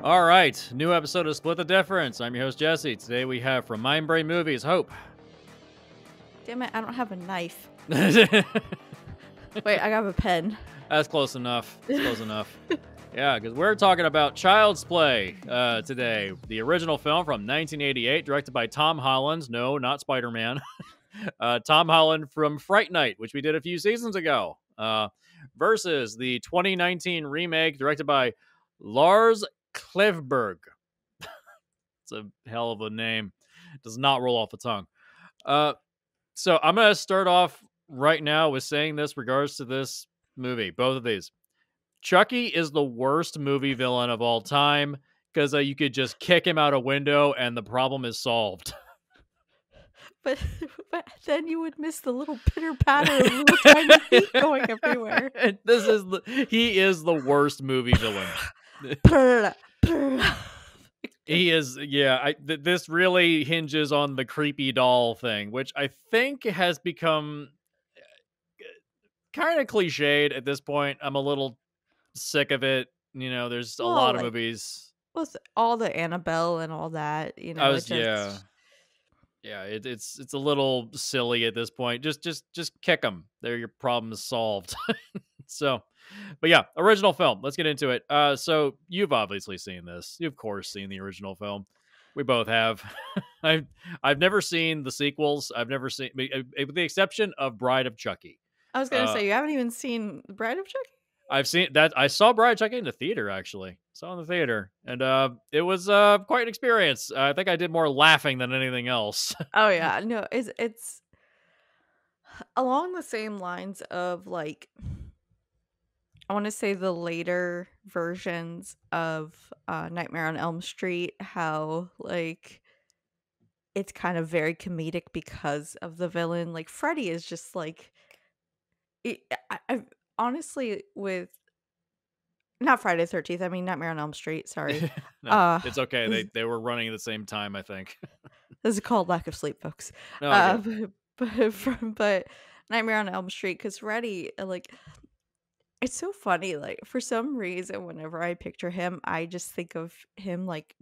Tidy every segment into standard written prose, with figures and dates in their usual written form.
All right, new episode of Split the Difference. I'm your host, Jesse. Today we have from Mind Brain Movies, Hope. Damn it, I don't have a knife. That's Wait, I have a pen. close enough. It's close enough. Yeah, because we're talking about Child's Play today. The original film from 1988, directed by Tom Holland. No, not Spider-Man. Tom Holland from Fright Night, which we did a few seasons ago. Versus the 2019 remake, directed by Lars Klevberg. It's a hell of a name. Does not roll off the tongue. So I'm going to start off right now with saying this regards to this movie, both of these. Chucky is the worst movie villain of all time because you could just kick him out a window and the problem is solved. But then you would miss the little pitter patter of little tiny feet going everywhere. He is the worst movie villain. He is, yeah. This really hinges on the creepy doll thing, which I think has become kind of cliched at this point. I'm a little sick of it. You know, there's a lot of movies. With all the Annabelle and all that, you know, it's a little silly at this point. Just kick them. There, your problem is solved. So, but yeah, original film. Let's get into it. So you've obviously seen this. You've of course seen the original film. We both have. I've never seen the sequels. I've never seen, with the exception of Bride of Chucky. I was gonna say you haven't even seen Bride of Chucky. I've seen that. I saw Bride of Chucky in the theater, actually. Saw in the theater, and it was quite an experience. I think I did more laughing than anything else. Oh yeah, no, it's along the same lines of like, I want to say the later versions of Nightmare on Elm Street, how like it's kind of very comedic because of the villain. Like Freddy is just like, I honestly with not Friday the 13th. I mean Nightmare on Elm Street. Sorry. No, it's okay. They were running at the same time, I think. This is called lack of sleep, folks. Okay. But Nightmare on Elm Street, because Freddy, like, it's so funny. Like for some reason, whenever I picture him, I just think of him like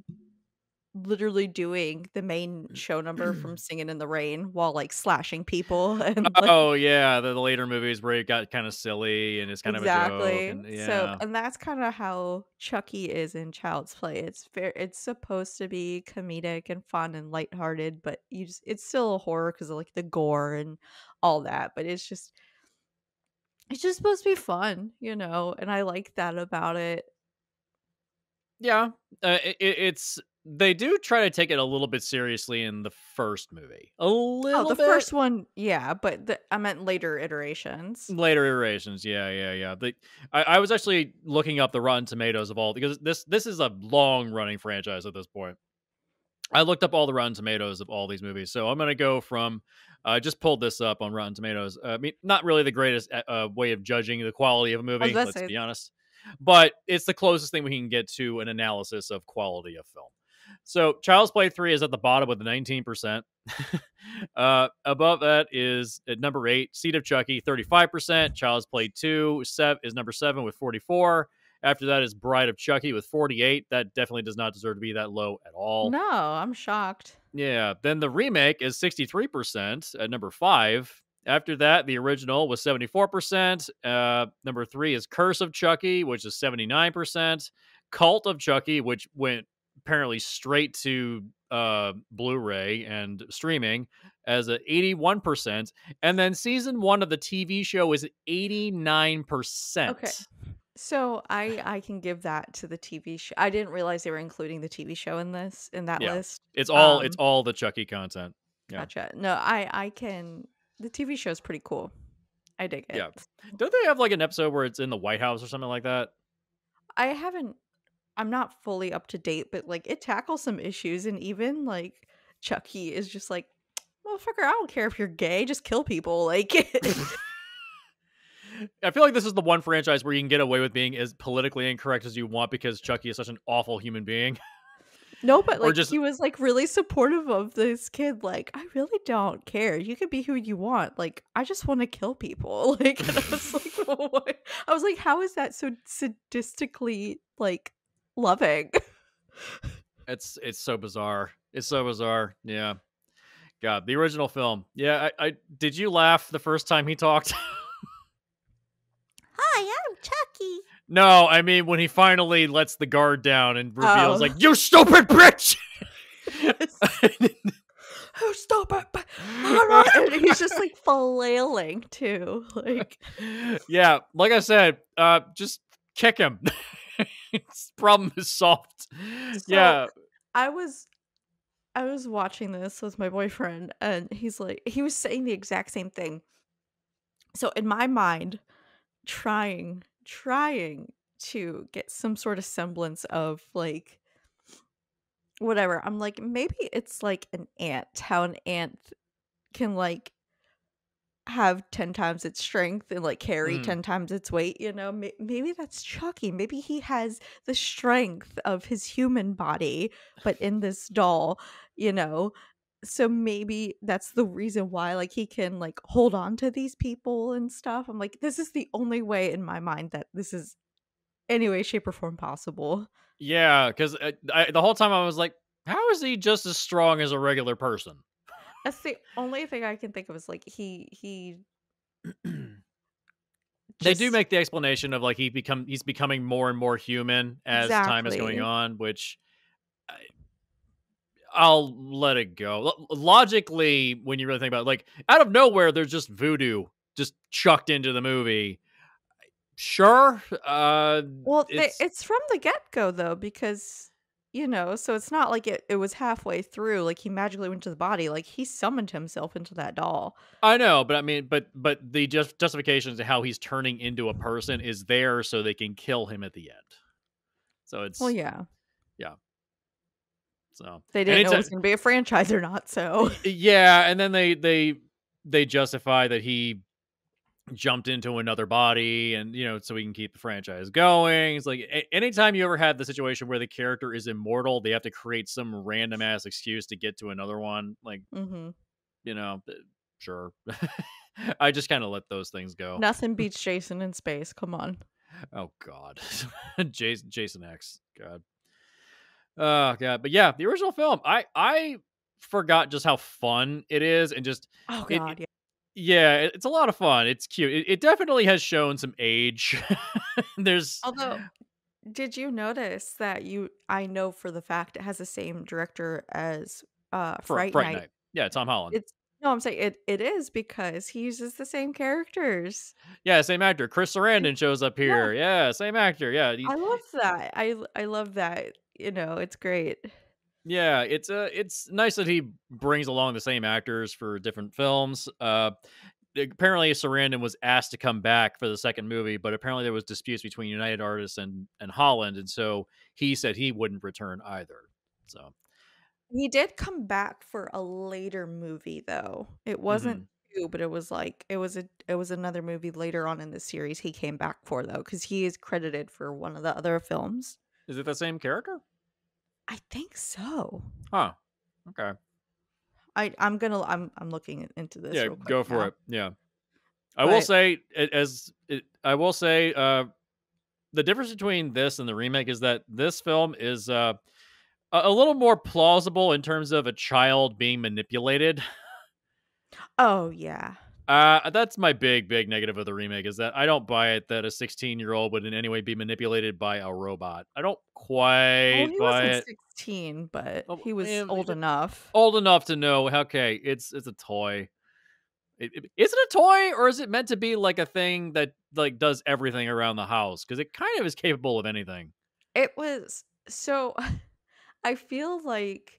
literally doing the main show number from Singing in the Rain while like slashing people and like, Oh yeah, the later movies where it got kind of silly and it's kind of a joke. And So, yeah, and that's kind of how Chucky is in Child's Play. It's supposed to be comedic and fun and lighthearted, but it's still a horror because of like the gore and all that. But it's just supposed to be fun, you know, and I like that about it. yeah. It's they do try to take it a little bit seriously in the first movie, a little Oh, the bit. first one, yeah, but I meant later iterations. Later iterations, yeah. I was actually looking up the Rotten Tomatoes of all, because this is a long running franchise at this point. I looked up all the Rotten Tomatoes of all these movies, so I'm gonna go from. Just pulled this up on Rotten Tomatoes. I mean, not really the greatest way of judging the quality of a movie. Let's be honest, but it's the closest thing we can get to an analysis of quality of film. So, Child's Play 3 is at the bottom with 19%. Above that is at number 8, Seed of Chucky, 35%. Child's Play 2 is number 7 with 44. After that is Bride of Chucky with 48. That definitely does not deserve to be that low at all. No, I'm shocked. Yeah. Then the remake is 63% at number 5. After that, the original was 74%. Number 3 is Curse of Chucky, which is 79%. Cult of Chucky, which went apparently straight to Blu-ray and streaming, as a 81%. And then season 1 of the TV show is 89%. Okay. So I can give that to the TV show. I didn't realize they were including the TV show in that list. It's all the Chucky content. Yeah. Gotcha. No, I can. The TV show is pretty cool. I dig it. Yeah. Don't they have like an episode where it's in the White House or something like that? I'm not fully up to date, but like it tackles some issues, and even like Chucky is just like, motherfucker, I don't care if you're gay, just kill people. Like I feel like this is the one franchise where you can get away with being as politically incorrect as you want because Chucky is such an awful human being. No, but like he was like really supportive of this kid. Like, I really don't care. You could be who you want. Like, I just want to kill people. Like, and I was like, what? I was like, how is that so sadistically like loving? It's so bizarre. It's so bizarre. Yeah. God, the original film. Yeah, I did you laugh the first time he talked? Hi, I'm Chucky. No, I mean when he finally lets the guard down and reveals like, Oh, "You stupid bitch!" oh, stop it! And he's just like flailing too. Like, Yeah, like I said, just kick him. Problem is solved. so Yeah. I was I was watching this with my boyfriend, and he was saying the exact same thing. So in my mind, trying to get some sort of semblance of like whatever. I'm like, maybe it's like an ant, how an ant can like have 10 times its strength and like carry Mhm. 10 times its weight, you know? Maybe that's Chucky. Maybe he has the strength of his human body, but in this doll, you know? So maybe that's the reason why like he can like hold on to these people and stuff. I'm like, this is the only way in my mind that this is any way, shape, or form possible. Yeah, because the whole time I was like, "How is he just as strong as a regular person?" That's the only thing I can think of is like he They do just make the explanation of like he's becoming more and more human as time is going exactly. on, which I'll let it go. Logically, when you really think about it, like out of nowhere, there's just voodoo just chucked into the movie. Sure, Well, it's it's from the get-go though because, so it's not like it was halfway through, like, he magically went to the body, like, he summoned himself into that doll. I know, but I mean, but the justification to how he's turning into a person is there so they can kill him at the end. So Well, it's yeah. yeah. So They didn't know it was anytime, gonna be a franchise or not, so yeah, and then they justify that he jumped into another body and so we can keep the franchise going. It's like anytime you ever had the situation where the character is immortal, they have to create some random ass excuse to get to another one, like Mhm. you know uh, sure. I just kind of let those things go. Nothing beats Jason in space, come on. Oh god. Jason X, god. Oh god, but yeah, the original film, I forgot just how fun it is, and just Oh it god, yeah. yeah, it's a lot of fun. It's cute. It definitely has shown some age. There's Although, did you notice that I know for the fact it has the same director as, Fright Fright Night. Night. Yeah, Tom Holland. It's No, I'm saying it is because he uses the same characters. Yeah, same actor. Chris And Sarandon shows up yeah. here. Yeah, same actor. Yeah, I love that. I love that, it's great. yeah. It's nice that he brings along the same actors for different films. Apparently Sarandon was asked to come back for the second movie, but apparently there was disputes between United Artists and Holland, and so he said he wouldn't return either. So, He did come back for a later movie though. It wasn't mhm. 2, but it was another movie later on in the series he came back for though, because he is credited for one of the other films. Is it the same character? I think so. Huh. Okay. I'm looking into this Yeah, real quick go for now. it. Yeah. I will But say I will say the difference between this and the remake is that this film is a little more plausible in terms of a child being manipulated. oh yeah. That's my big negative of the remake is that I don't buy it that a 16-year-old would in any way be manipulated by a robot. I don't Well, quite he buy wasn't it. 16, but Oh, he was old enough. old enough to know, okay, it's a toy. Is it a toy or is it meant to be like a thing that like does everything around the house? Because it kind of is capable of anything. It was so I feel like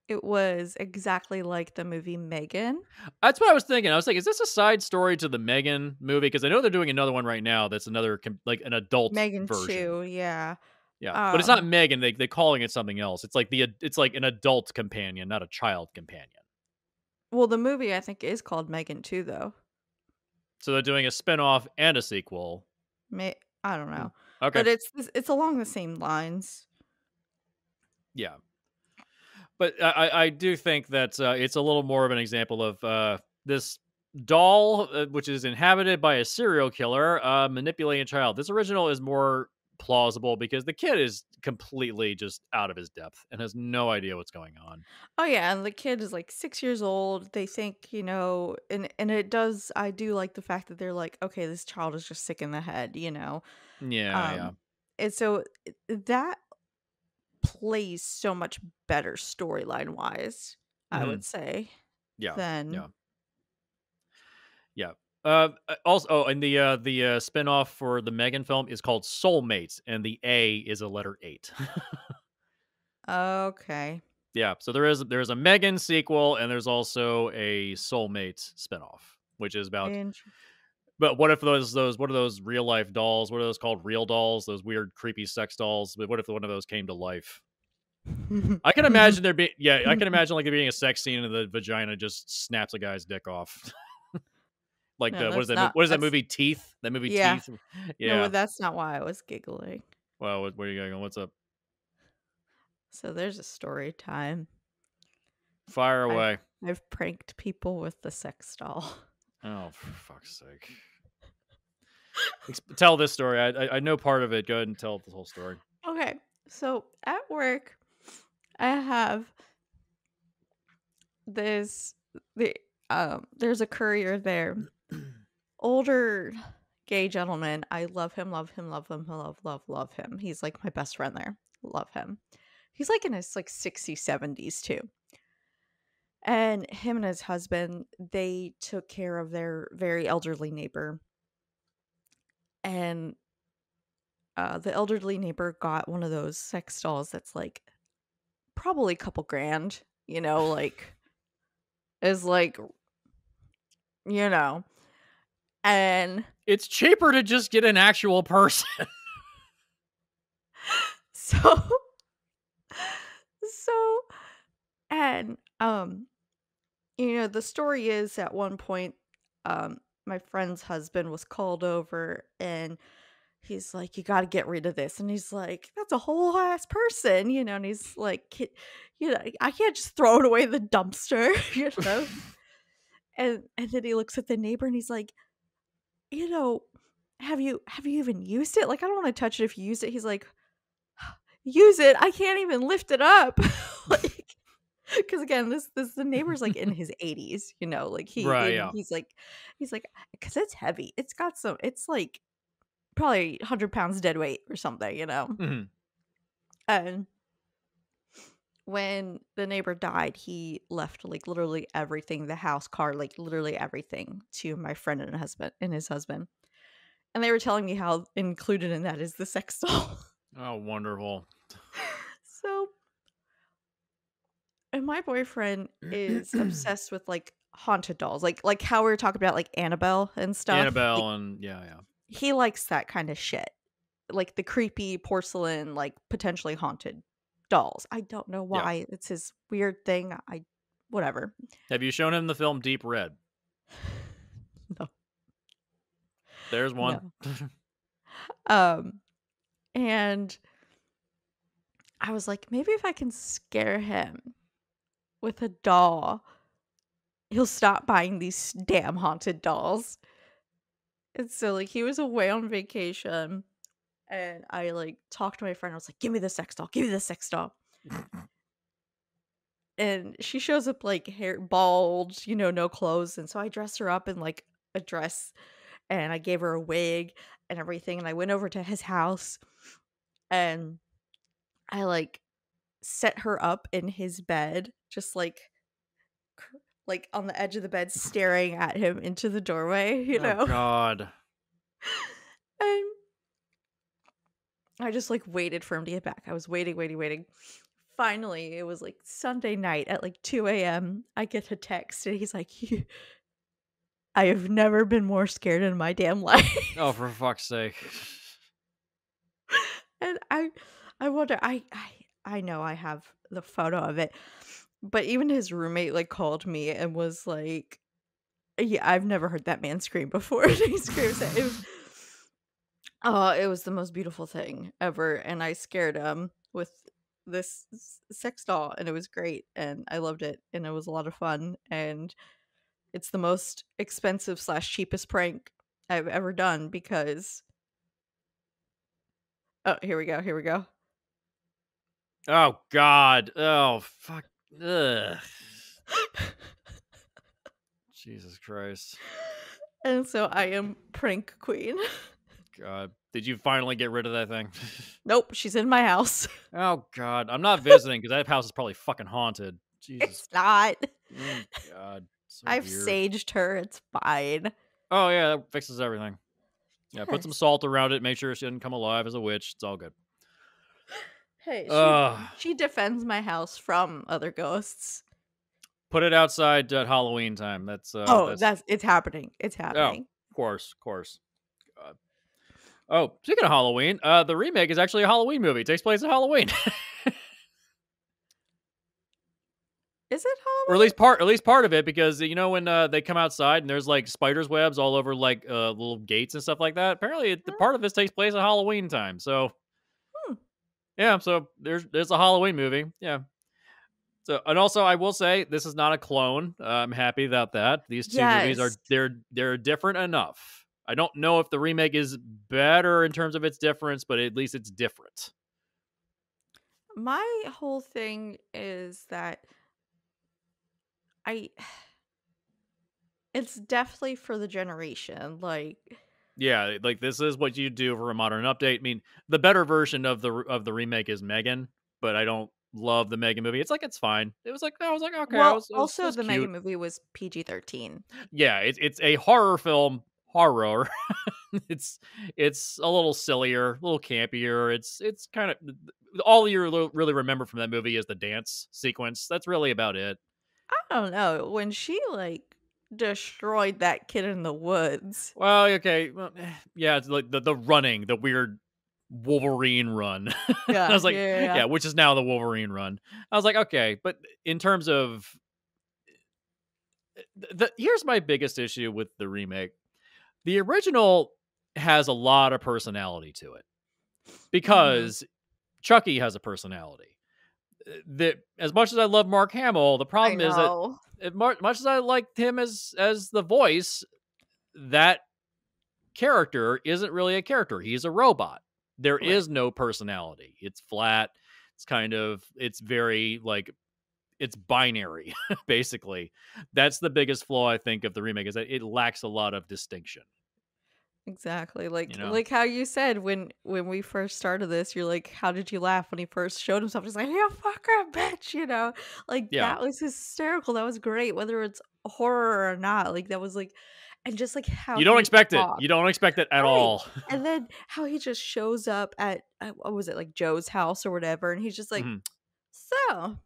it was exactly like the movie Megan. That's what I was thinking. I was like, is this a side story to the Megan movie? Because I know they're doing another one right now. That's another like an adult Megan version. 2, yeah. Yeah, but it's not Um, Megan. They're calling it something else. It's like it's like an adult companion, not a child companion. well, the movie I think is called Megan 2 though. So they're doing a spinoff and a sequel. May I don't Hmm. know. Okay, But it's along the same lines. yeah, but I do think that it's a little more of an example of this doll, which is inhabited by a serial killer, manipulating a child. This original is more plausible because the kid is completely just out of his depth and has no idea what's going on. Oh yeah, and the kid is like 6 years old. They think, and it does I do like the fact that they're like, okay, this child is just sick in the head, you know. Yeah, yeah. Um and so that plays so much better storyline wise, I Hmm. would say, Yeah, than yeah, yeah. Also, oh, and the spinoff for the Megan film is called Soulmates, and the A is a letter 8. okay. Yeah, so there's a Megan sequel, and there's also a Soulmates spinoff, which is about. Inter- But what if those what are those real life dolls? What are those called? Real dolls? Those weird creepy sex dolls? But what if one of those came to life? I can imagine there be yeah, I can imagine like there being a sex scene and the vagina just snaps a guy's dick off. Like No, the that's not what is that that's movie Teeth? That movie yeah. Teeth? No, Yeah. but that's not why I was giggling. Well, what are you going? What's up? So there's a story time. Fire I've away. I've pranked people with the sex doll. Oh, for fuck's sake. Tell this story. I know part of it. Go ahead and tell the whole story. Okay. So at work, I have this the there's a courier there. Older gay gentleman. I love him, love him, love him, love him. He's like my best friend there. Love him. He's like in his like 60s, 70s too. And him and his husband, they took care of their very elderly neighbor. And the elderly neighbor got one of those sex dolls that's like probably a couple grand, like is like, you know. And It's cheaper to just get an actual person. so so and the story is at one point my friend's husband was called over and he's like, "You got to get rid of this." And he's like, "That's a whole ass person," and he's like, I can't just throw it away in the dumpster," you know. And then he looks at the neighbor and he's like, you know, have you even used it? Like, I don't want to touch it if you use it. He's like, use it. I can't even lift it up. Like, because again, this the neighbor's like in his 80s, like Right, yeah. he's like, because it's heavy. It's like probably 100 pounds dead weight or something. Mhm. And when the neighbor died, he left like literally everything, the house, car, like literally everything to my friend and his husband. And they were telling me how included in that is the sex doll. Oh, wonderful. So, and my boyfriend is obsessed with like haunted dolls, like how we were talking about like Annabelle and stuff. Like Annabelle and yeah, yeah. he likes that kind of shit, like the creepy porcelain, like potentially haunted dolls. I don't know Yeah. why it's his weird thing. Whatever. Have you shown him the film Deep Red? No, There's one. no. Um, and I was like, maybe if I can scare him with a doll, he'll stop buying these damn haunted dolls. And so like he was away on vacation and I like talked to my friend. I was like, give me the sex doll, give me the sex doll. And she shows up like hair bald, no clothes. And so I dressed her up in like a dress and I gave her a wig and everything. And I went over to his house and I like set her up in his bed, just like on the edge of the bed, staring at him into the doorway, Oh God. And I just like waited for him to get back. I was waiting, waiting, waiting. Finally, it was like Sunday night at like 2 a.m. I get a text and he's like, I have never been more scared in my damn life. Oh, for fuck's sake. And I wonder, I know I have the photo of it, but even his roommate like called me and was like, yeah, I've never heard that man scream before. And he screams at him. Oh, it was the most beautiful thing ever, and I scared him with this sex doll, and it was great, and I loved it, and it was a lot of fun, and it's the most expensive slash cheapest prank I've ever done because Oh, here we go. Here we go. Oh God. Oh fuck. Ugh. Jesus Christ. And so I am prank queen. God. Did you finally get rid of that thing? Nope, she's in my house. Oh God. I'm not visiting because that house is probably fucking haunted. Jesus. It's not. Oh God. So I've weird. saged her. It's fine. Oh yeah, that fixes everything. Yeah, put some Yes. salt around it. Make sure she doesn't come alive as a witch. It's all good. Hey, she Uh she defends my house from other ghosts. Put it outside at Halloween time. Oh, That's it's happening. It's oh, happening. of course. God. Oh, speaking of Halloween, the remake is actually a Halloween movie. It takes place at Halloween. Is it Or Halloween? at least part of it, because you know when they come outside and there's like spiders webs all over like little gates and stuff like that. Apparently, the Huh, part of this takes place at Halloween time. So hmm. yeah, so there's a Halloween movie. Yeah. So and also I will say this is not a clone. I'm happy about that. These two movies are Yes. they're different enough. I don't know if the remake is better in terms of its difference, but at least it's different. My whole thing is that I it's definitely for the generation. Like, Yeah, like this is what you do for a modern update. I mean, the better version of the remake is Megan, but I don't love the Megan movie. It's like it's fine. It was like I was like okay, well, it also was the cute. Megan movie was PG-13. Yeah, it's a horror film horror. it's it's a little sillier, a little campier. It's kind of all you really remember from that movie is the dance sequence. That's really about it. I don't know, when she, like, destroyed that kid in the woods. Well, okay, well, yeah, it's like the running, the weird Wolverine run. I Yeah, was yeah, like, yeah, yeah. yeah, which is now the Wolverine run. I was like, okay, but in terms of here's my biggest issue with the remake. The original has a lot of personality to it Mhm. because Chucky has a personality. That as much as I love Mark Hamill, the I problem is that know. much as I liked him as the voice, that character isn't really a character. He's a robot. There Right. is no personality. It's flat. It's kind of it's very like it's binary basically. That's the biggest flaw I think of the remake is that it lacks a lot of distinction, Exactly, you know. like how you said when we first started this, you're like, "How did you laugh when he first showed himself?" He's like, "You fucker, bitch," you know? Like, Yeah. that was hysterical, that was great, whether it's horror or not, like, that was, like and just, like, how You don't he expect it. talked. You don't expect it at Right, all. and then how he just shows up at, what was it, like, Joe's house or whatever, and he's just like, Mhm. "So,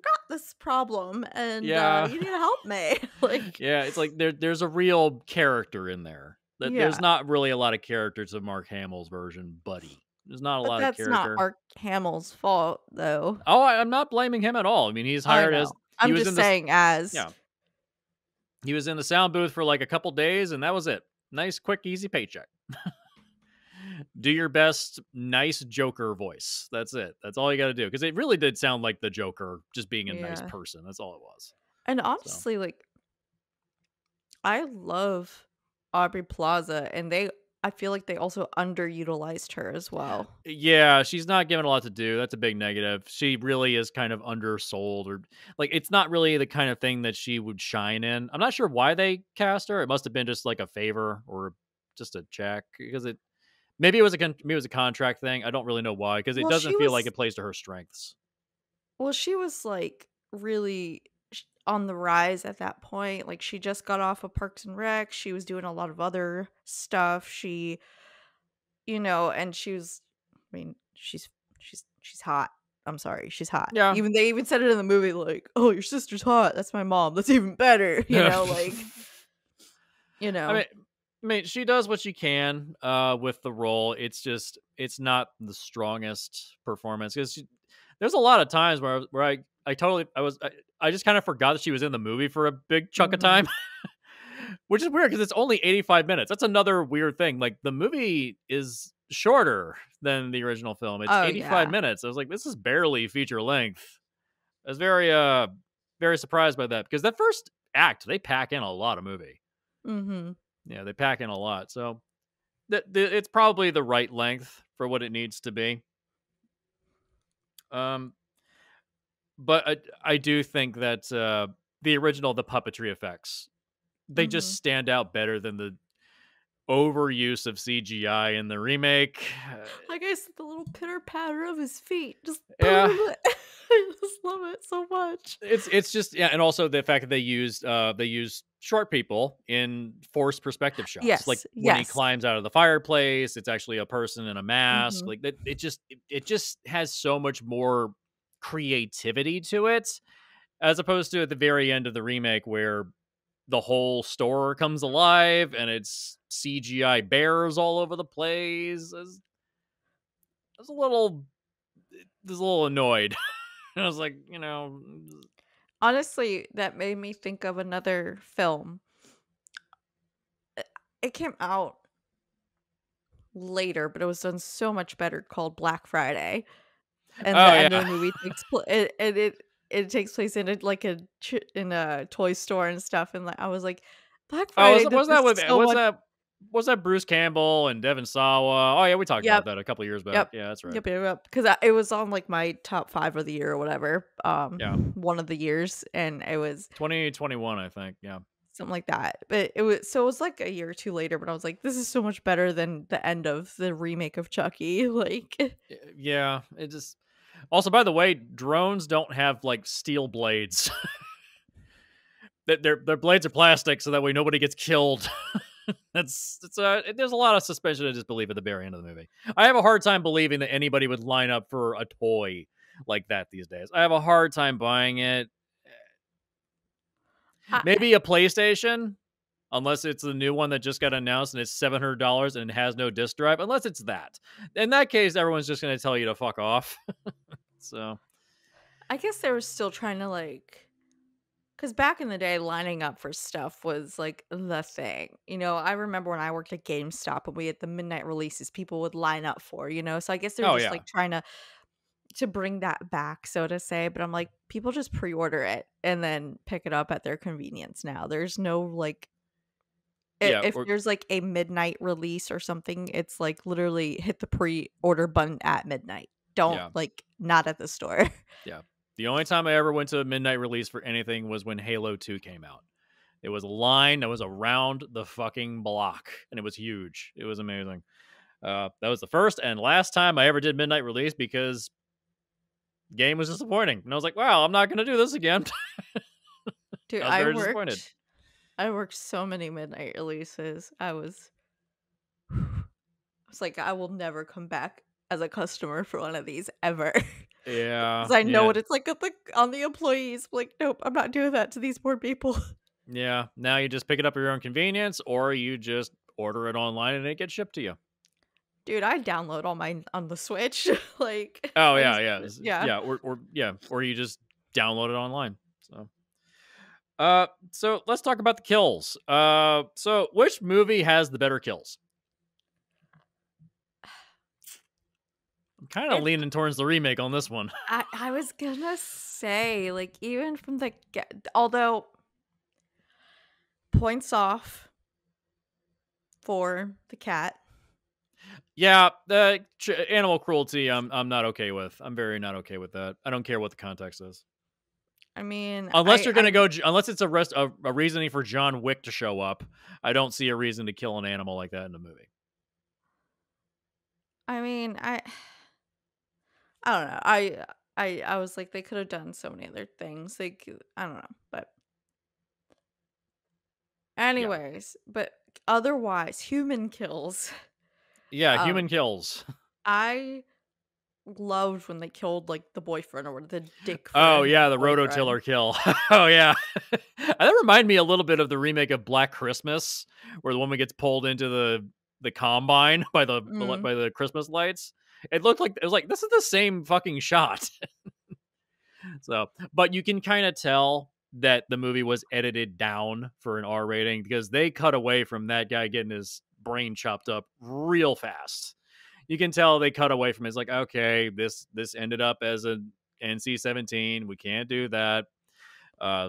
got this problem, and, Yeah. you need to help me." Like Yeah, it's like there's a real character in there. That there's yeah. not really a lot of characters of Mark Hamill's version, Buddy. There's not a But lot of that's not character. Mark Hamill's fault, though. Oh, I'm not blaming him at all. I mean, he's I hired know. as he I'm was just in this saying as yeah, he was in the sound booth for like a couple days and that was it. Nice, quick, easy paycheck. Do your best nice Joker voice. That's it. That's all you got to do because it really did sound like the Joker just being a nice yeah. person. That's all it was. And So, honestly, like, I love Aubrey Plaza, and I feel like they also underutilized her as well. yeah, she's not given a lot to do. That's a big negative. She really is kind of undersold or like it's not really the kind of thing that she would shine in. I'm not sure why they cast her. It must have been just like a favor or just a check because it maybe it was maybe it was a contract thing. I don't really know why because it Well, doesn't feel like it plays to her strengths. she was, like, really on the rise at that point, like, she just got off of Parks and Rec, she was doing a lot of other stuff, and she was I mean, she's hot. I'm sorry, she's hot. Yeah. Even they even said it in the movie, like, "Oh, your sister's hot. That's my mom. That's even better." Like, you I know. mean, she does what she can with the role. It's just it's not the strongest performance because there's a lot of times where I totally I just kind of forgot that she was in the movie for a big chunk of Mhm. time, which is weird because it's only 85 minutes. That's another weird thing. Like the movie is shorter than the original film. It's Oh, 85 yeah. minutes. I was like, this is barely feature length. I was very surprised by that because that first act they pack in a lot of movie. Mhm. Yeah, they pack in a lot. So it's probably the right length for what it needs to be. Um, but I do think that the original, the puppetry effects, they just Mhm. stand out better than the overuse of CGI in the remake. Like I said, the little pitter patter of his feet, just Yeah, I just love it so much. it's just yeah, and also the fact that they used short people in forced perspective shots, like Yes, when he yes. climbs out of the fireplace, it's actually a person in a mask. Mhm. Like that, it just has so much more creativity to it, as opposed to at the very end of the remake where the whole store comes alive and it's CGI bears all over the place. I was a little, annoyed. I was like, Honestly, that made me think of another film. Uh, It came out later, but it was done so much better called Black Friday. And the oh end of yeah. the movie takes pla it and it takes place in a like in a toy store and stuff, and, like, I was like, "Black Oh, Friday did this so much." was that Bruce Campbell and Devon Sawa? Oh yeah, we talked about Yep, that a couple years back. yep, Yeah, that's right. yep, 'cause it was on, like, my top 5 of the year or whatever, Yeah, one of the years, and it was 2021, I think. Yeah, something like that, but it was, like, a year or 2 later, but I was like, "This is so much better than the end of the remake of Chucky," like yeah. It just also, by the way, drones don't have like steel blades. That their blades are plastic, so that way nobody gets killed. There's a lot of suspension of disbelief at the very end of the movie. I have a hard time believing that anybody would line up for a toy like that these days. I have a hard time buying it. I Maybe a PlayStation, unless it's the new one that just got announced and it's $700 and it has no disc drive. Unless it's that, in that case, everyone's just going to tell you to fuck off. So, I guess they were still trying to, like, because back in the day, lining up for stuff was, like, the thing, I remember when I worked at GameStop and we had the midnight releases people would line up for, so I guess they were oh just, yeah, like, trying to bring that back, so to say, but I'm like, people just pre-order it and then pick it up at their convenience now. There's no, like I yeah, if or there's, like, a midnight release or something, it's, like, literally hit the pre-order button at midnight. Don't, yeah, like, not at the store. yeah. The only time I ever went to a midnight release for anything was when Halo 2 came out. It was a line that was around the fucking block, and it was huge. It was amazing. That was the first and last time I ever did midnight release because game was disappointing, and I was like, "Wow, I'm not going to do this again." Dude, I was very disappointed. I worked so many midnight releases. I was like, "I will never come back as a customer for one of these ever." Yeah, 'Cause I know yeah, what it's like on the employees, like, "Nope, I'm not doing that to these poor people." yeah. Now you just pick it up at your own convenience, or you just order it online and it gets shipped to you. Dude, I download all mine on the Switch, like, Oh I yeah, just yeah, yeah. yeah, or yeah, or you just download it online. So, so let's talk about the kills. So which movie has the better kills? I'm kind of It leaning towards the remake on this one. I was gonna say, like, even from the get although points off for the cat. Yeah, the animal cruelty, I'm not okay with. I'm very not okay with that. I don't care what the context is. I mean, Unless you're gonna go, unless it's a reasoning for John Wick to show up, I don't see a reason to kill an animal like that in a movie. I mean, I don't know. I was like, they could have done so many other things. Like, I don't know, but Yeah, anyways, but otherwise, human kills. yeah, Um, human kills. I loved when they killed like the boyfriend or the dick Oh friend yeah, the boyfriend. rototiller kill. Oh yeah, that reminded me a little bit of the remake of Black Christmas, where the woman gets pulled into the combine by Mm. the Christmas lights. It looked like it was like this is the same fucking shot. So, but you can kind of tell that the movie was edited down for an R rating because they cut away from that guy getting his brain chopped up real fast. You can tell they cut away from it. It's like, okay, this ended up as an NC-17. We can't do that.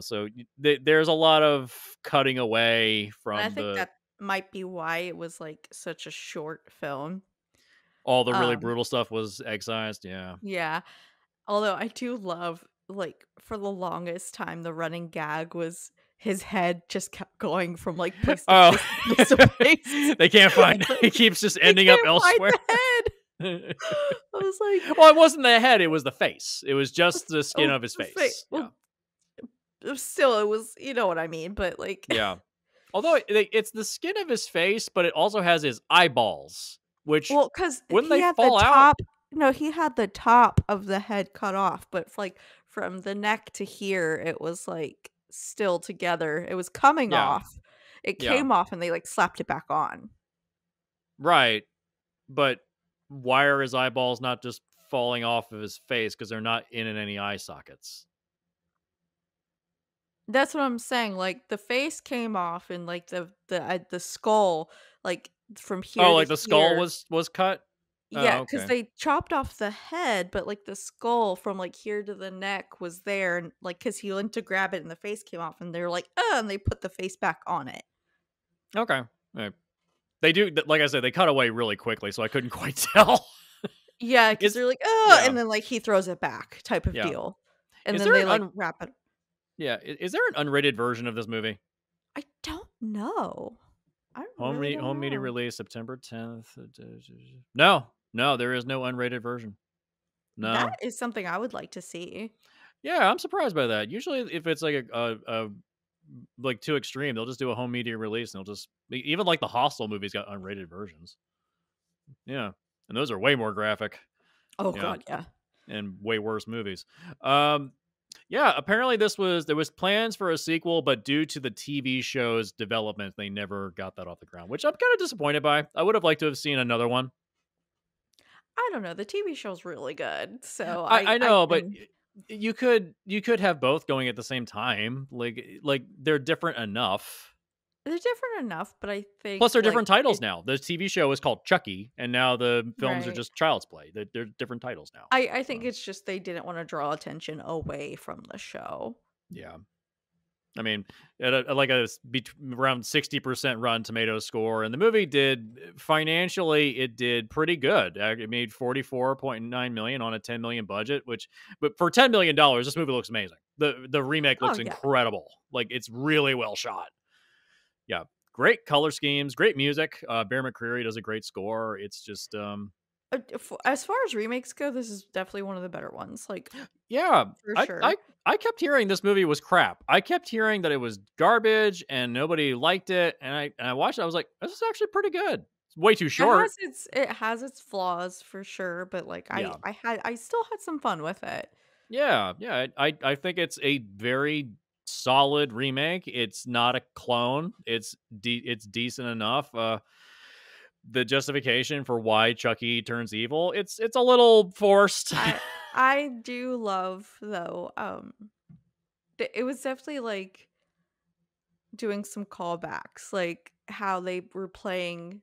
So there's a lot of cutting away And I from think the. might be why it was, like, such a short film. All the really Um, brutal stuff was excised. Yeah. yeah. Although I do love, like, for the longest time, the running gag was his head just kept going from, like, place to Oh, place to place to place. they can't find it. Like, It keeps just they ending up can't find elsewhere. the head. Well, I was like, it wasn't the head; it was the face. It was just the skin "Oh, of his fa face. Yeah, well, still, it was you know what I mean, but, like yeah. Although it's the skin of his face, but it also has his eyeballs, which well, cause wouldn't he they had the fall out? top no, he had the top of the head cut off, but, like, from the neck to here, it was, like, still together. It was coming Yeah, off. It yeah, came off, and they, like, slapped it back on. right. But why are his eyeballs not just falling off of his face? Because they're not in any eye sockets. That's what I'm saying, like, the face came off and, like, the skull, like, from Oh, here to like the skull here was cut. yeah, Oh, because okay, they chopped off the head, but, like, the skull from, like, here to the neck was there, and, like, because he went to grab it and the face came off, and they were like, "Oh," and they put the face back on it. okay. Right. They do, like I said, they cut away really quickly, so I couldn't quite tell. Yeah, because 'cause Is they're like, "Oh," Yeah, and then, like, he throws it back type of yeah. deal, and Is then there they, an like, wrap it yeah? Is there an unrated version of this movie? I don't know. I really don't Home media know. release September 10th. No, no, there is no unrated version. That No. is something I would like to see. Yeah, I'm surprised by that. Usually, if it's like like too extreme, they'll just do a home media release and they'll just even like the Hostel movies got unrated versions. Yeah, and those are way more graphic. Oh Yeah, god, yeah. and way worse movies. Um, yeah, apparently there was plans for a sequel, but due to the TV show's development, they never got that off the ground, which I'm kind of disappointed by. I would have liked to have seen another one. I don't know, the TV show's really good, so I I know, but can you could have both going at the same time. Like they're different enough. they're different enough, but I Plus, think, they're like, different titles it now. The TV show is called Chucky, and now the films are right. just Child's Play. They're different titles now. I think So it's just they didn't wanna draw attention away from the show. yeah, I mean, at like around 60% Rotten Tomatoes score, and the movie did financially, it did pretty good. It made 44.9 million on a 10 million budget, but for $10 million, this movie looks amazing. The remake Oh, looks yeah. incredible. Like it's really well shot. Yeah, great color schemes, great music. Bear McCreary does a great score. It's just F as far as remakes go, this is definitely one of the better ones, like, yeah. for I I sure. I kept hearing this movie was crap. I kept hearing that it was garbage and nobody liked it, and I watched it. I was like, this is actually pretty good. It's way too short. It has its flaws for sure, but, like, Yeah, I still had some fun with it. yeah, yeah. I think it's a very solid remake. It's not a clone. It's decent enough. The justification for why Chucky turns evil, it's a little forced. I I do love, though, it was definitely, like, doing some callbacks, like, how they were playing,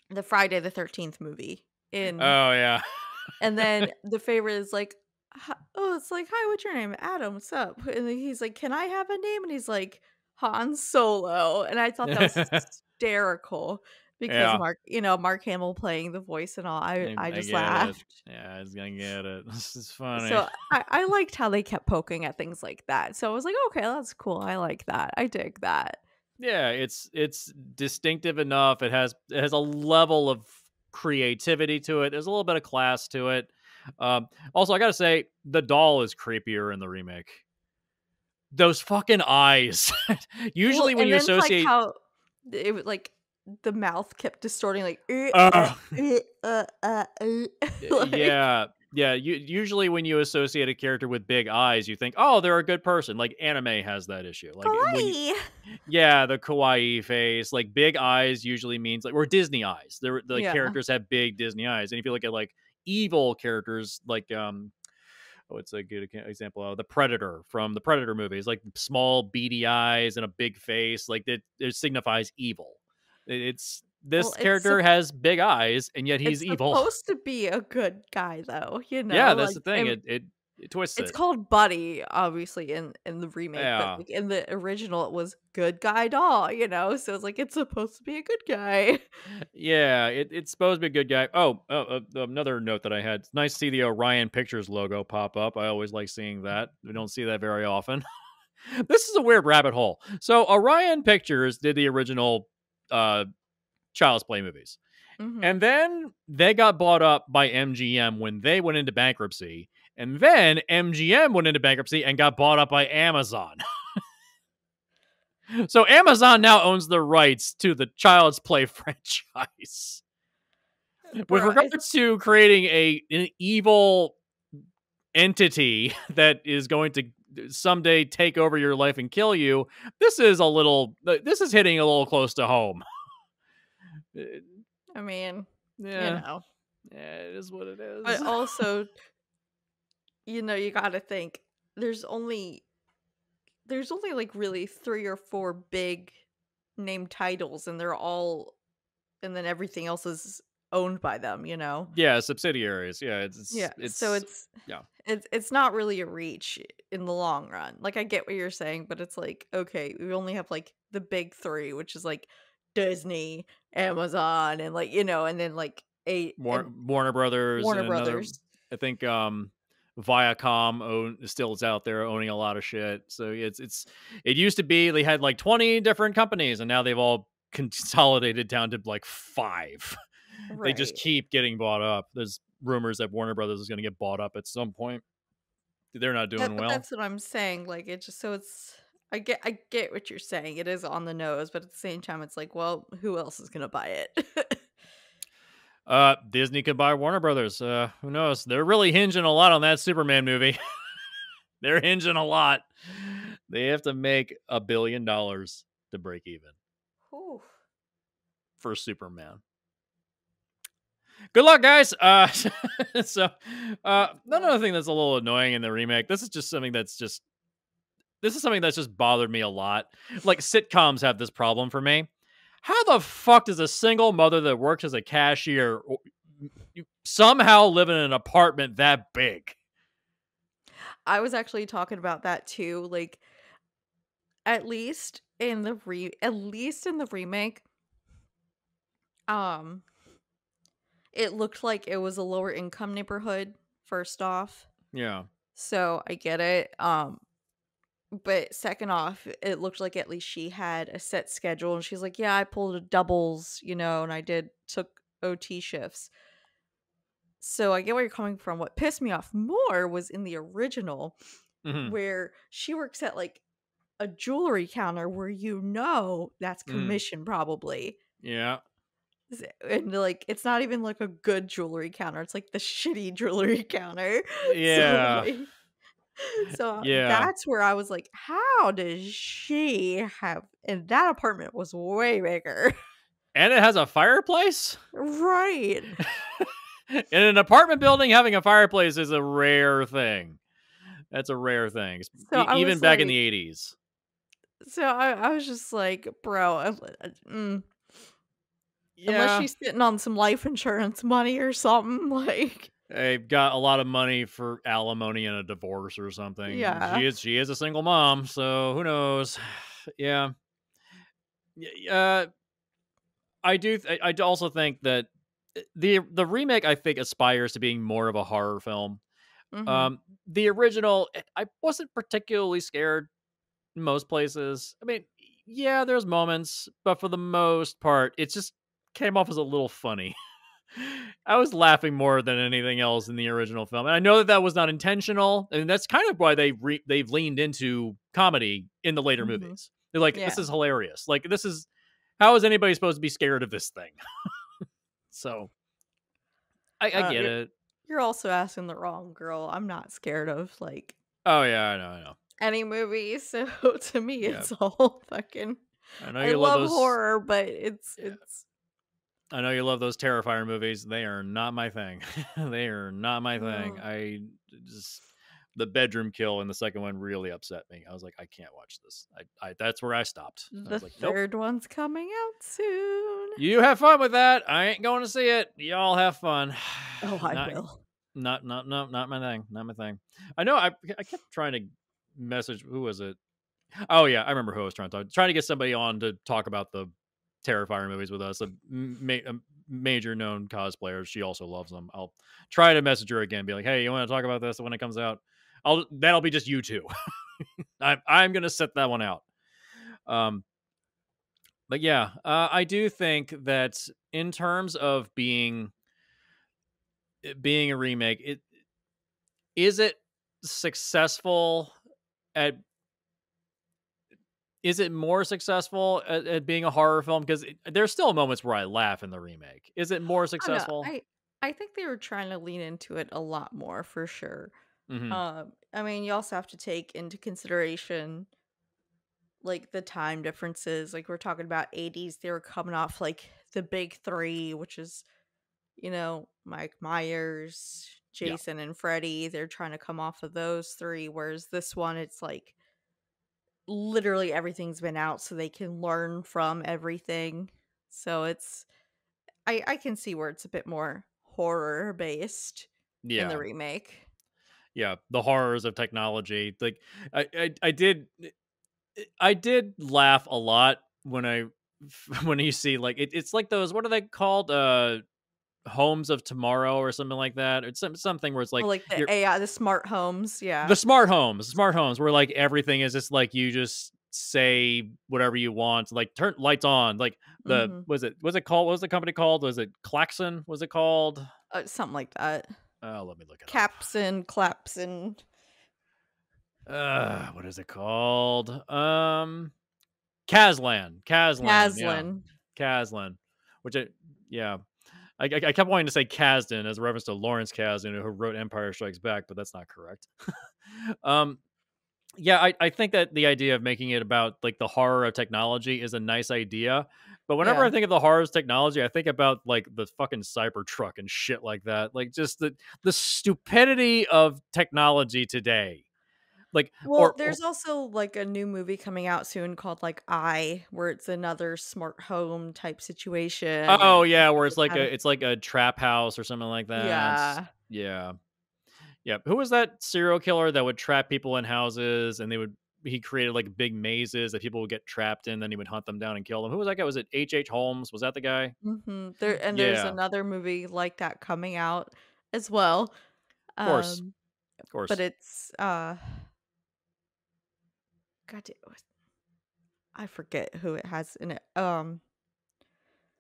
the Friday the 13th movie in Oh yeah. and then the favorite is like, "Oh, it's like, 'Hi, what's your name?' Adam, what's up?" And then he's like, "Can I have a name?" And he's like, "Han Solo." And I thought that was hysterical because Yeah. Mark Hamill playing the voice and all. I I just get it. laughed. Yeah, I was gonna get it. This is funny. So I liked how they kept poking at things like that. So I was like, "Okay, that's cool. I like that. I dig that." Yeah, it's distinctive enough. It has a level of creativity to it. There's a little bit of class to it. Also, I gotta say, the doll is creepier in the remake. Those fucking eyes. Well, Usually, when and you then, like, associate, how it was like, the mouth kept distorting, like, uh, like, yeah, yeah. Usually, when you associate a character with big eyes, you think, oh, they're a good person. Like anime has that issue. Like when you kawaii. Yeah, the kawaii face, like big eyes usually means like or Disney eyes. The Yeah. characters have big Disney eyes. And if you look at like evil characters like it's a good example of the Predator from the Predator movies, like small beady eyes and a big face, like it signifies evil. It's Well, this character has big eyes and yet he's it's evil. supposed to be a good guy though, Yeah, that's like, the thing. and It It twists It's it. called Buddy, obviously, in the remake, but, Yeah. like, in the original, it was good guy doll, you know? So it's like, it's supposed to be a good guy. Yeah, it's supposed to be a good guy. Another note that I had. It's nice to see the Orion Pictures logo pop up. I always like seeing that. We don't see that very often. This is a weird rabbit hole. So Orion Pictures did the original uh, Child's Play movies. Mhm. And then they got bought up by MGM when they went into bankruptcy. And then MGM went into bankruptcy and got bought up by Amazon. So Amazon now owns the rights to the Child's Play franchise. With Bro, regards to creating an evil entity that is going to someday take over your life and kill you, this is hitting a little close to home. Uh, I mean, you yeah, know. yeah, it is what it is. But also, you gotta think, there's only there's only, like, really 3 or 4 big name titles, and they're all and then everything else is owned by them, you know? Yeah, subsidiaries. Yeah, Yeah, so yeah. it's not really a reach in the long run. Like, I get what you're saying, but it's like, okay, we only have, like, the big 3, which is, like, Disney, Amazon, and, like, and then, like, a and Warner Brothers and Warner another. Brothers. I think Viacom still is out there owning a lot of shit. So it used to be they had like 20 different companies, and now they've all consolidated down to like 5. They just Right. keep getting bought up. There's rumors that Warner Brothers is going to get bought up at some point. They're not doing But well. that's what I'm saying, like, it just so it's I get what you're saying, it is on the nose, but at the same time, it's like, well, who else is gonna buy it? Disney could buy Warner Brothers. Who knows? They're really hinging a lot on that Superman movie. They're hinging a lot. They have to make $1 billion to break even Ooh. for Superman. Good luck, guys. So another thing that's a little annoying in the remake. This is something that's just bothered me a lot. Like sitcoms have this problem for me. How the fuck does a single mother that works as a cashier somehow live in an apartment that big? I was actually talking about that too, like, at least in the remake, um, it looked like it was a lower income neighborhood, first off, Yeah. so I get it, but second off, it looked like at least she had a set schedule, and she's like, "Yeah, I pulled a doubles, and I took OT shifts." So I get where you're coming from. What pissed me off more was in the original, Hmm. where she works at, like, a jewelry counter where that's Hmm. commission probably. Yeah. And, like, it's not even, like, a good jewelry counter, it's, like, the shitty jewelry counter. So, Yeah. like so Yeah. that's where I was like, "How does she have" and that apartment was way bigger. And it has a fireplace? Right. In an apartment building, having a fireplace is a rare thing. That's a rare thing, So I even was back in like the 80s. I was just like, "Bro, unless Yeah. she's sitting on some life insurance money or something, like" They've got a lot of money for alimony and a divorce or something. Yeah. She is a single mom, so who knows? Yeah. Uh, I do also think that the remake I think aspires to being more of a horror film. Mhm. Um, the original, I wasn't particularly scared in most places. I mean, yeah, there's moments, but for the most part, it just came off as a little funny. I was laughing more than anything else in the original film, and I know that that was not intentional, and that's kind of why they've leaned into comedy in the later Mhm. movies. They're like, this Yeah. is hilarious. Like, this is how is anybody supposed to be scared of this thing? So I get You're it. also asking the wrong girl. I'm not scared of, like, Oh yeah, I know. any movie, so to me, Yeah, it's all fucking I know I you love love those. horror, but Yeah, I know you love those Terrifier movies. They are not my thing. They are not my thing. ugh. I just the bedroom kill in the second one really upset me. I was like, I can't watch this. I that's where I stopped. I The was like, nope. third one's coming out soon. You have fun with that. I ain't going to see it. Y'all have fun. Oh, I Not will. not my thing. Not my thing. I know I kept trying to message who was it? Oh yeah, I remember who I was trying to talk. Trying to get somebody on to talk about the Terrifier movies with us. A major known cosplayer. She also loves them. I'll try to message her again. Be like, hey, you want to talk about this when it comes out? That'll be just you two. I'm gonna set that one out. Um, but yeah, I do think that in terms of being a remake, is it successful at is it more successful at being a horror film? Because there's still moments where I laugh in the remake. Is it more Oh, no, successful? I think they were trying to lean into it a lot more for sure. Hmm. I mean, you also have to take into consideration like the time differences. Like we're talking about 80s, they were coming off like the big three, which is, Mike Myers, Yeah, Jason, and Freddy. They're trying to come off of those three, whereas this one, it's like literally everything's been out so they can learn from everything. So I can see where it's a bit more horror based in the yeah, remake. yeah. The horrors of technology. Like I did laugh a lot when I when you see like it's like those what are they called? Homes of Tomorrow or something like that. It's something where it's Or like like the you're AI, the smart homes, the yeah. smart homes where like everything is just like you just say whatever you want, like turn lights on, like the Mhm. was it called what was the company called? Was it Klaxon? Was it called? Something like that. Let me look it up. Caps and claps and What is it called? Kazlan, yeah, Caslin. Kazlan, which it, yeah, I kept wanting to say Kasdan as a reference to Lawrence Kasdan, who wrote Empire Strikes Back, but that's not correct. um, yeah, I think that the idea of making it about like the horror of technology is a nice idea. But whenever I Yeah. think of the horrors of technology, I think about like the fucking Cybertruck and shit like that. Like just the stupidity of technology today. Like Well, or there's also like a new movie coming out soon called like where it's another smart home type situation oh and yeah, where it had it's like a trap house or something like that. yeah. Yeah. Yeah. Who was that serial killer that would trap people in houses and he created like big mazes that people would get trapped in, then he would hunt them down and kill them. Who was that guy? Was it H. Holmes? Was that the guy? There's Yeah. another movie like that coming out as well. Of course. Um, Of but course. it's I forget who it has in it. Well,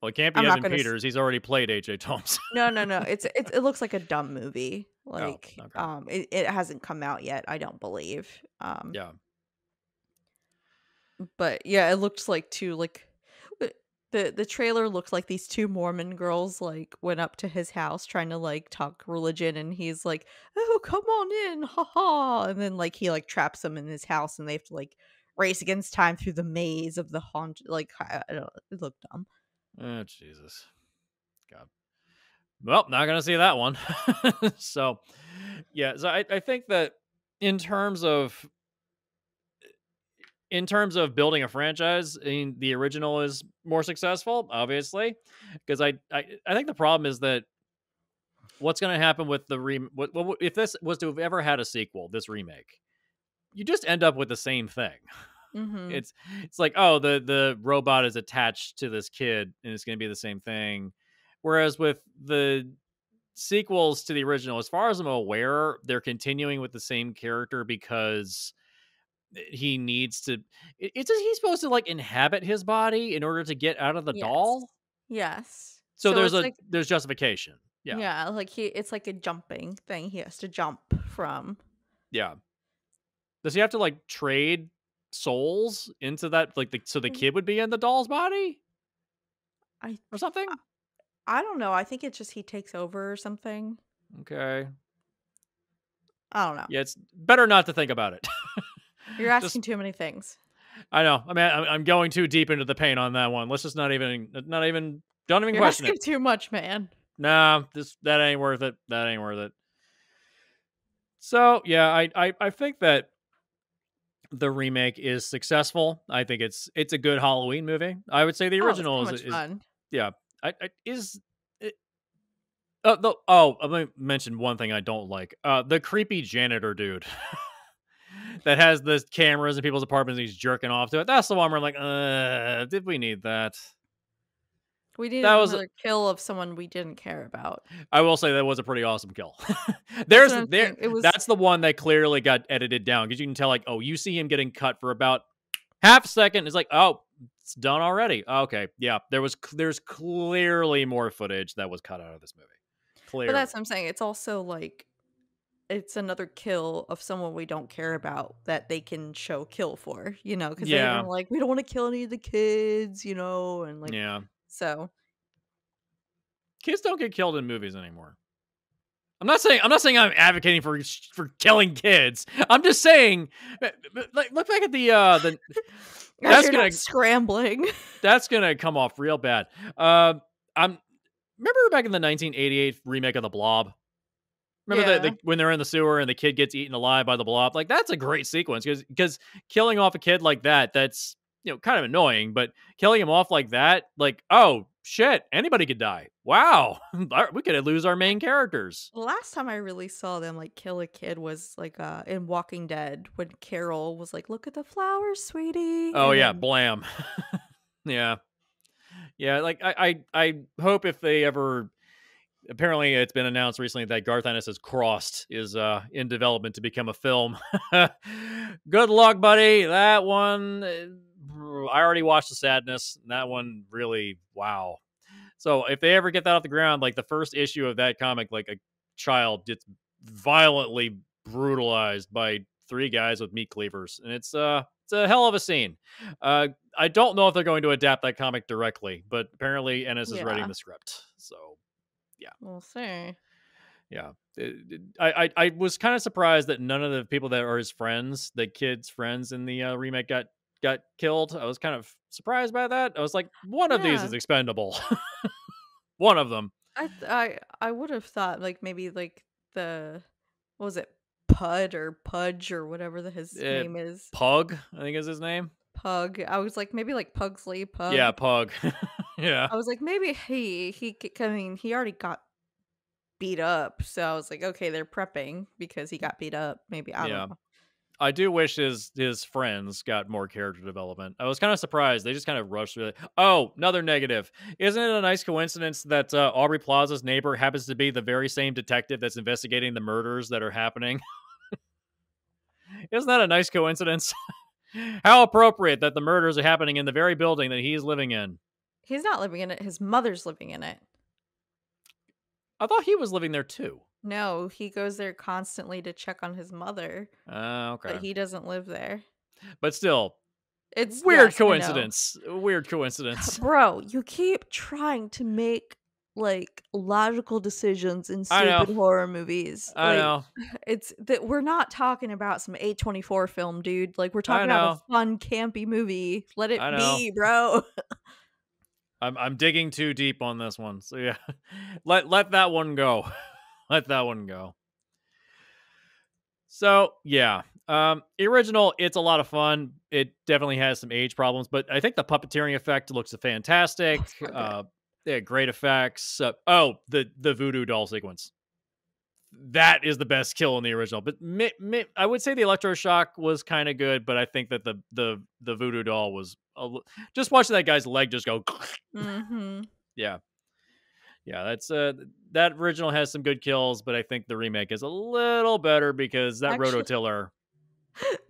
it can't be I'm not Evan gonna. Peters. He's already played H. Holmes. No, no, no. It looks like a dumb movie. Oh, Like okay. it hasn't come out yet. I don't believe. Yeah. But yeah, it looks like two like uh, the trailer looked like these two Mormon girls like went up to his house trying to like talk religion, and he's like, "Oh, come on in, haha!" And then like he like traps them in his house, and they have to like race against time through the maze of the haunt. Like I don't. It looked dumb. Oh, Jesus. God. Well, not gonna see that one. So yeah, so I think that in terms of building a franchise, I mean, the original is more successful, obviously, because I think the problem is that what's going to happen with the if this was to have ever had a sequel, this remake, you just end up with the same thing. Mhm. It's like, oh, the robot is attached to this kid, and it's going to be the same thing. Whereas with the sequels to the original, as far as I'm aware, they're continuing with the same character because he needs to it's just he's supposed to like inhabit his body in order to get out of the Yes. doll. Yes. So So it's like there's justification. Yeah. yeah, like it's like a jumping thing he has to jump from. Yeah. Does he have to like trade souls into that like so the Mm, kid would be in the doll's body I or something? I don't know. I think it's just he takes over or something. Okay. I don't know. Yeah, it's better not to think about it. You're Just asking too many things. I know. I mean, I'm going too deep into the pain on that one. Let's just not even don't even You're question it. asking too much, man. Nah, this that ain't worth it. That ain't worth it. So yeah, I think that the remake is successful. I think it's a good Halloween movie. I would say the Oh, it's original so much is fun. yeah. I is Let me mention one thing I don't like. The creepy janitor dude that has the cameras in people's apartments. And he's jerking off to it. That's the one where I'm like, did we need that? We That needed was. another kill of someone we didn't care about. I will say that was a pretty awesome kill. That's what I'm saying. It was That's the one that clearly got edited down because you can tell like, oh, you see him getting cut for about half a second. It's like, oh, it's done already. Okay, yeah, there's clearly more footage that was cut out of this movie. but Clearly, that's what I'm saying. It's also like it's another kill of someone we don't care about that they can show kill for, because they were yeah, like, we don't want to kill any of the kids, and like yeah. so. Kids don't get killed in movies anymore. I'm not saying I'm advocating for killing kids. I'm just saying, like, look back at the As that's you're gonna not scrambling. that's gonna come off real bad. I'm remember back in the 1988 remake of The Blob. Remember Yeah. when they're in the sewer and the kid gets eaten alive by the blob? Like that's a great sequence because killing off a kid like that's kind of annoying, but killing him off like that, like oh shit, anybody could die. Wow, we could lose our main characters. The last time I really saw them like kill a kid was like in Walking Dead when Carol was like, "Look at the flowers, sweetie," Oh and yeah, then blam. Yeah, yeah. Like I hope if they ever. Apparently, it's been announced recently that Garth Ennis' Crossed is in development to become a film. Good luck, buddy. That one, I already watched The Sadness. That one really, wow. So if they ever get that off the ground, like the first issue of that comic, like a child gets violently brutalized by three guys with meat cleavers, and it's a hell of a scene. I don't know if they're going to adapt that comic directly, but apparently Ennis is writing yeah, the script. So yeah. we'll see. Yeah. I was kind of surprised that none of the people that are his friends, the kids' friends in the remake, got killed. I was kind of surprised by that. I was like, one of these Yeah, is expendable. One of them. I would have thought like maybe like the what was it, Pud or Pudge or whatever his Uh, name is. Pug, I think is his name. Pug. I was like maybe like Pugsley Yeah, Pug. Pug. Yeah. I was like maybe I mean he already got beat up, so I was like okay they're prepping because he got beat up. Maybe I don't Yeah. know. I do wish his friends got more character development. I was kind of surprised. They just kind of rushed through it. Oh, another negative. Isn't it a nice coincidence that Aubrey Plaza's neighbor happens to be the very same detective that's investigating the murders that are happening? Isn't that a nice coincidence? How appropriate that the murders are happening in the very building that he's living in. He's not living in it. His mother's living in it. I thought he was living there too. No, he goes there constantly to check on his mother, but Okay. he doesn't live there. But still, It's weird yes, I know. coincidence. Weird coincidence. Bro, you keep trying to make like logical decisions in I know. stupid horror movies. I Like know. it's that we're not talking about some A24 film, dude. Like we're I talking about a know. fun campy movie. Let it I know. be, bro. I'm digging too deep on this one. So yeah. Let that one go. Let that one go. So yeah. Original, it's a lot of fun. It definitely has some age problems, but I think the puppeteering effect looks fantastic. So good. They had great effects. The voodoo doll sequence. That is the best kill in the original. But I would say the electroshock was kind of good, but I think that the voodoo doll was just watching that guy's leg just go. Mhm. Yeah, yeah. That original has some good kills, but I think the remake is a little better because that Actually, rototiller.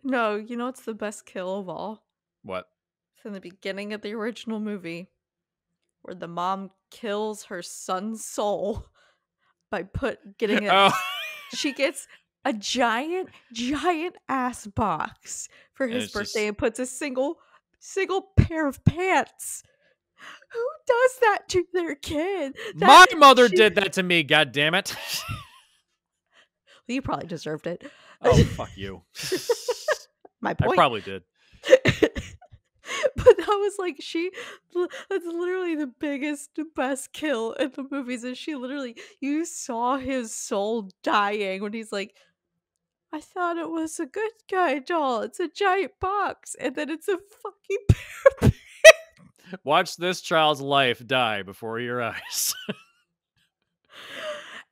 no, you know what's the best kill of all? What? It's in the beginning of the original movie where the mom kills her son's soul by getting a Oh, she gets a giant ass box for and his it's birthday just and puts a single pair of pants. Who does that to their kid? That my mother she did that to me. God damn it! you probably deserved it. Oh fuck you. My I point. probably did. But that was like that's literally the biggest best kill in the movies and she literally you saw his soul dying when he's like I thought it was a good guy doll. It's a giant box and then it's a fucking pair of Watch this child's life die before your eyes.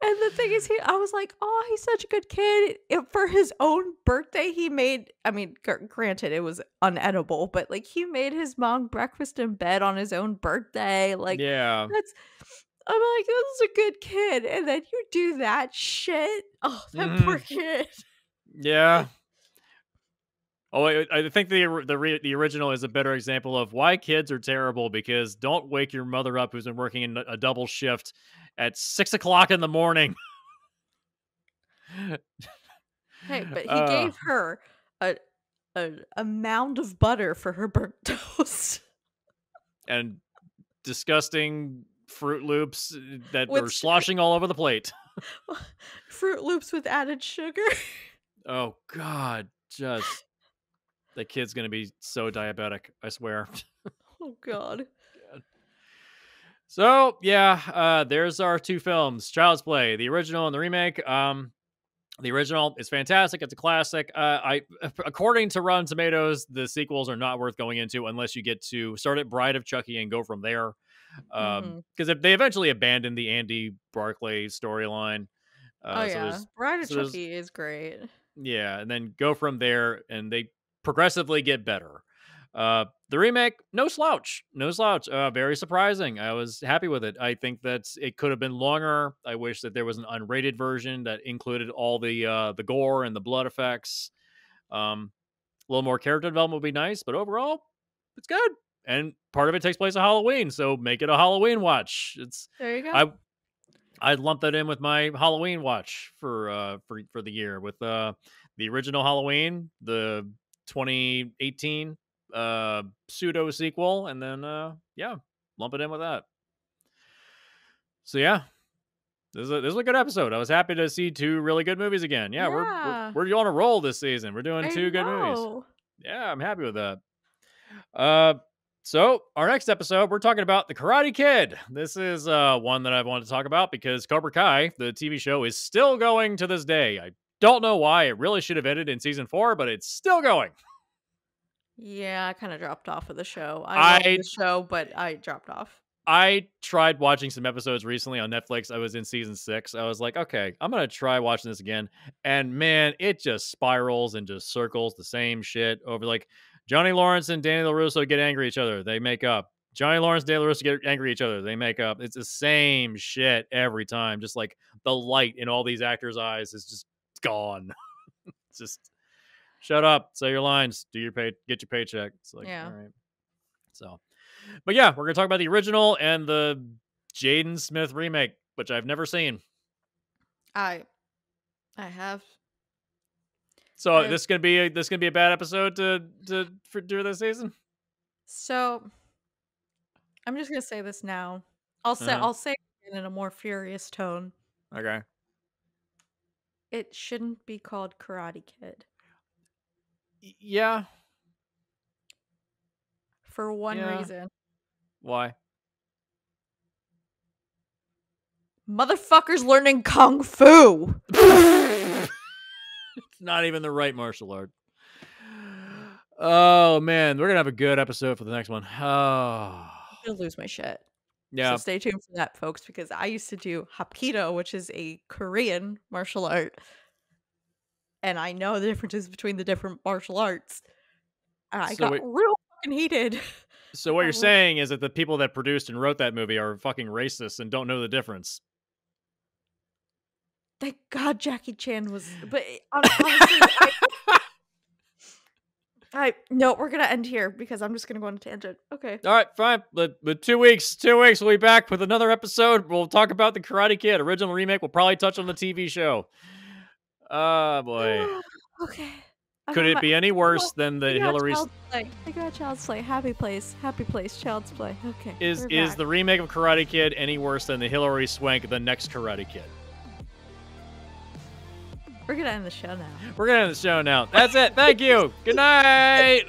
And the thing is, I was like, "Oh, he's such a good kid." For his own birthday, he made. I mean, granted, it was unedible, but like he made his mom breakfast in bed on his own birthday. Like Yeah. that's. I'm like, this is a good kid, and then you do that shit. Oh, that poor Hmm. kid. Yeah. Oh, I think the original is a better example of why kids are terrible, because don't wake your mother up who's been working in a double shift at 6 o'clock in the morning. Hey, but he uh, gave her a a mound of butter for her burnt toast and disgusting Fruit Loops that with were sloshing all over the plate. Fruit Loops with added sugar. Oh God, just the kid's gonna be so diabetic. I swear. Oh god. So yeah, there's our two films: Child's Play, the original and the remake. The original is fantastic. It's a classic. According to Rotten Tomatoes, the sequels are not worth going into unless you get to start at Bride of Chucky and go from there. Mhm. Because if they eventually abandoned the Andy Barclay storyline, Oh so yeah. Bride of there's Chucky is great. yeah, and then go from there, and they progressively get better. The remake, no slouch, no slouch. Very surprising. I was happy with it. I think that it could have been longer. I wish that there was an unrated version that included all the gore and the blood effects. A little more character development would be nice, but overall, it's good. And part of it takes place at Halloween, so make it a Halloween watch. There you go. I I'd lump that in with my Halloween watch for the year, with the original Halloween, the 2018 pseudo sequel, and then yeah, lump it in with that. So yeah, this is a good episode. I was happy to see two really good movies again. Yeah, Yeah. we're on a roll this season. We're doing I two good movies. know. Yeah, I'm happy with that. Uh, so our next episode, we're talking about the Karate Kid. This is one that I've wanted to talk about because Cobra Kai, the TV show, is still going to this day. I don't know why. It really should have ended in season 4, but it's still going. Yeah, I kind of dropped off of the show. I love I the show, but I dropped off. I tried watching some episodes recently on Netflix. I was in season 6. I was like, okay, I'm gonna try watching this again. And man, it just spirals and just circles the same shit over. Like Johnny Lawrence and Danny LaRusso get angry at each other, they make up. Johnny Lawrence and Danny LaRusso get angry at each other, they make up. It's the same shit every time. Just like the light in all these actors' eyes is just gone. It's just shut up, say your lines, do your get your paycheck. It's like, Yeah. all right. So but yeah, we're gonna talk about the original and the Jaden Smith remake, which I've never seen. I have So I've this gonna be a bad episode for do this season. so I'm just gonna say this now. Uh-huh. I'll say it in a more furious tone. Okay. It shouldn't be called Karate Kid Yeah. for one Yeah. reason. Why? Motherfuckers learning kung fu. It's not even the right martial art. Oh man, we're gonna have a good episode for the next one. Oh. I'm gonna lose my shit. So Yeah. stay tuned for that, folks, because I used to do Hapkido, which is a Korean martial art, and I know the differences between the different martial arts. And I So got wait, real fucking heated. so what you're saying is that the people that produced and wrote that movie are fucking racist and don't know the difference. Thank God Jackie Chan was, but honestly, no, we're gonna end here because I'm just gonna go on a tangent. Okay. All right, fine. But 2 weeks, 2 weeks, we'll be back with another episode. We'll talk about the Karate Kid original remake. We'll probably touch on the TV show. Oh boy, Okay. could it be any worse than the I got Hillary? Child's Play. I got Child's Play. Happy place. Happy place. Child's Play. Okay. Is we're is back. the remake of Karate Kid any worse than the Hillary Swank, the next Karate Kid? We're gonna end the show now. We're gonna end the show now. That's it. Thank you. Good night.